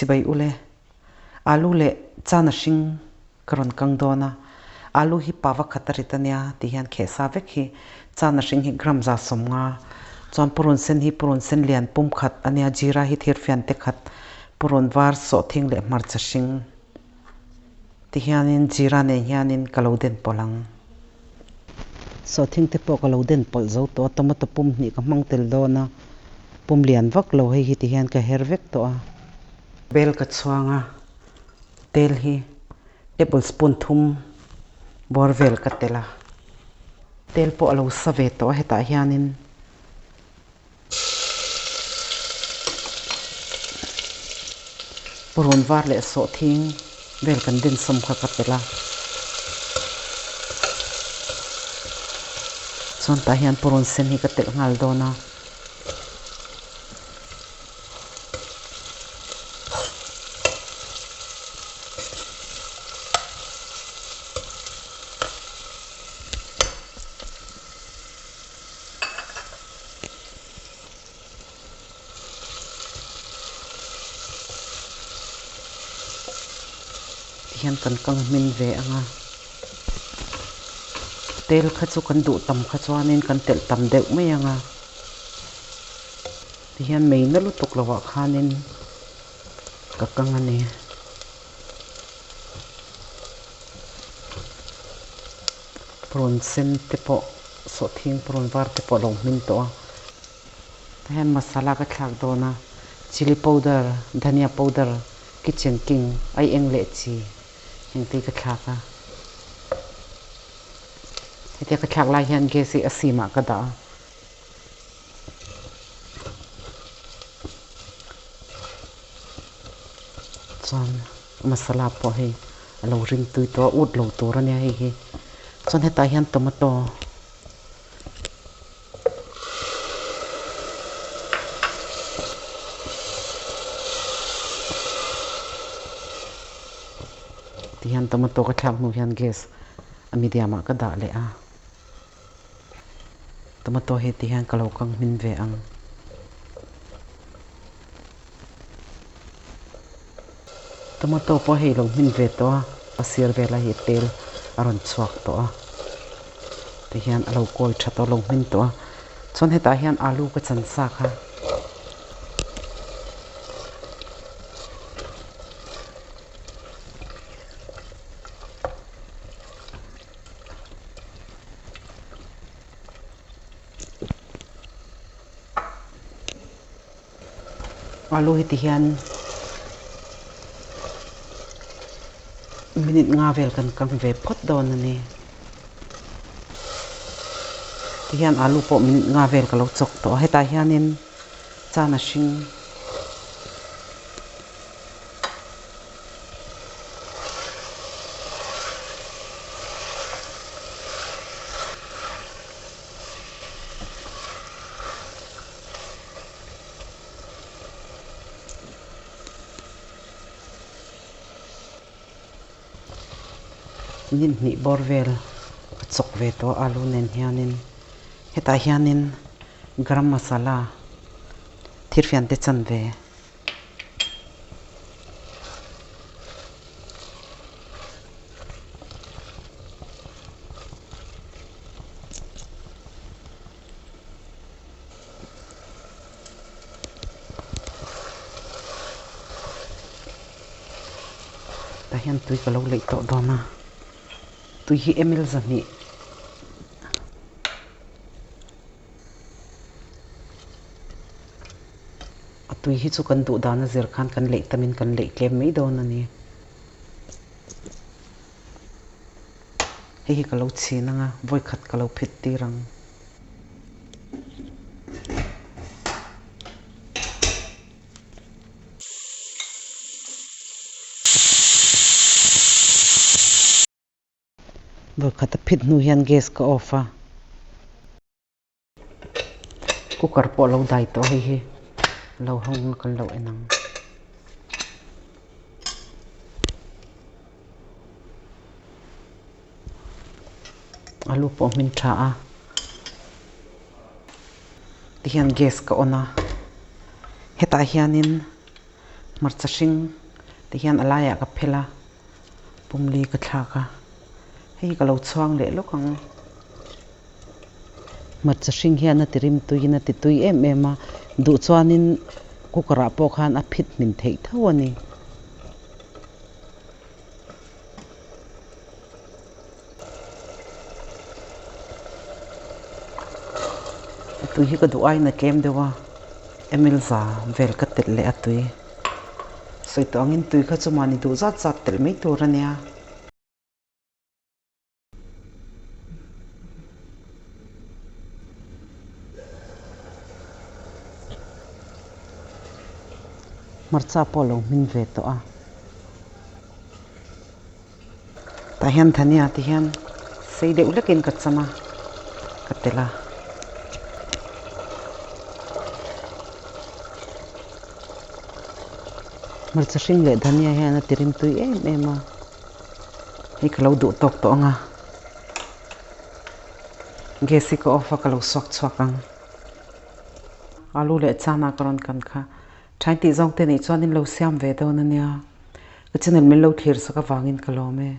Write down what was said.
sibai ule Aloo le Chanahring karon kang dona Aloo hi pawa khataritania ti hian khesa vek hi Chanahring hi gram za somnga chon purun sen lian pum khat ania jira hi thir fian te khat purun var so thing le marcha hring ti hianin jira ne hianin kaloden polang so thing te po kaloden pol zo to tomato pum ni ka mang tel dona pum lian vak lo hi ti hian ka her vek to a bel ka chuanga tel hi tablespoon thum borvel ka tela tel po alo save to heta hianin purun var le so thing vel kan din som kha ka tela chon ta hian purun sen hi ka tel ngal dona hian kan kang min ve anga tel kha chu kan du tam kha chuanin kan tel tam deuh mai anga ti hian mei na lutuk lawa khanin ka kang ani purun sen te po so thing purun var te po lo min to ta hian masala ka thlak dona chili powder dhania powder kitchen king ai eng le chi heng ti ka thlaka heti ka thlak lai hian gesi asima ka da chon masala po hei alo ring tui to ut lo tur ania hei hi chon heta hian tomato ti hian tomato ka thlak nu hian gas a medium ka da le a tomato he ti hian kalo kang min ve ang tomato po hei lo min ve to a sir ve la hi tel aron chuak to a ti hian alo koi tha to lo min to chon heta hian Aloo ka chan sa kha Aloo hi ti hian minute nga vel kan kang ve phot don ani ti hian Aloo po minute nga vel ka lo chok to heta hianin Chanahring nin ni borvel chok ve to Aloo nen hianin heta hianin garam masala thir fian te chan ve ta hian tui ka lo lei to dona tui hi emil zani tui hi chu kan du dana zir khan kan lei tamin kan lei tlem mai don ani hi ka lo chhin anga voi khat ka lo phit ti rang voi khat phit nu hian gas ka off a cooker po lo dai to hi lo hong kan lo enang Aloo po min tha a ti hian gas ka ona heta hianin marcha hring ti hian alaya ka phela pumli ka thlaka hei ka lo chuang le lokang marcha hring hian na tirim tuina ti tui em a du chuanin kukara po khan a phit min thei tho ani tui hi ka du ai na kem dewa emil za vel ka tel le atui soi to angin tui kha chumani du zat zat tel mei tur ania marcha polo min ve to a ta hian thania ti hian sei deuh lekin ka chama ka tela marcha hring le dhania hian a tirim tui em a hei ka lo du tok to anga gesi ko ofa ka lo swak chhuakang alu le chana karon kan kha thain ti zong te nei chuanin lo siam ve do na nia ka chenel min lo thlir saka wangin ka lo me